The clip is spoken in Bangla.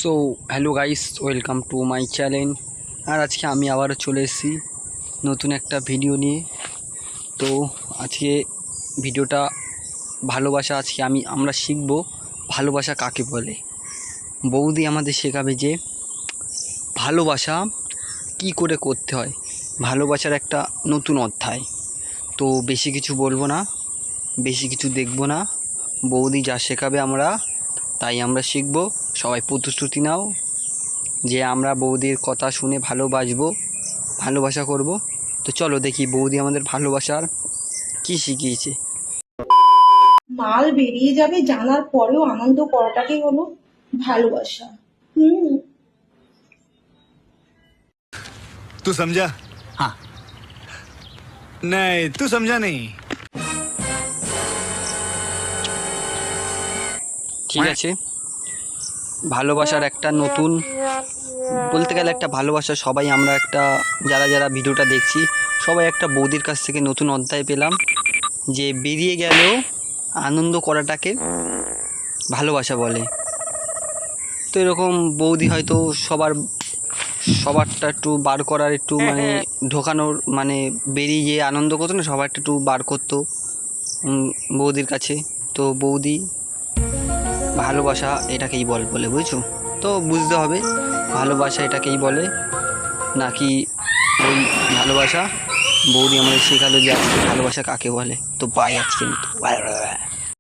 So hello guys, welcome to my channel. আর আজকে আমি আবারও চলে এসেছি নতুন একটা ভিডিও নিয়ে। তো আজকে ভিডিওটা ভালোবাসা। আজকে আমরা শিখব ভালোবাসা কাকে বলে। বৌদি আমাদের শেখাবে যে ভালোবাসা কি করে করতে হয়, ভালোবাসার একটা নতুন অধ্যায়। তো বেশি কিছু বলবো না, বেশি কিছু দেখবো না, বৌদি যা শেখাবে তাই আমরা শিখব। সবাই প্রতিশ্রুতি নাও যে আমরা বৌদির কথা শুনে ভালোবাসবো, ভালোবাসা করব। তো চলো দেখি বৌদি আমাদের ভালোবাসার কি শিখিয়েছে। মাল বেরিয়ে যাবে জানার পরেও আনন্দ করাটাকে হলো ভালোবাসা। হুম। तू समझा? हाँ। नहीं, तू समझा नहीं। ঠিক আছে, ভালোবাসার একটা নতুন বলতে গেলে একটা ভালোবাসা সবাই আমরা একটা যারা যারা ভিডিওটা দেখছি সবাই একটা বৌদির কাছ থেকে নতুন অধ্যায় পেলাম যে বেরিয়ে গেলেও আনন্দ করাটাকে ভালোবাসা বলে। তো এরকম বৌদি হয়তো সবারটা একটু বার করার একটু মানে ঢোকানোর মানে বেরিয়ে গিয়ে আনন্দ করতো না, সবারটা একটু বার করতো বৌদির কাছে। তো বৌদি ভালোবাসা এটাকেই বলে বুঝছো? তো বুঝতে হবে ভালোবাসা এটাকেই বলে নাকি ওই ভালোবাসা। বৌদি আমাদের শেখালো যে আজকে ভালোবাসা কাকে বলে। তো বাই আজকে।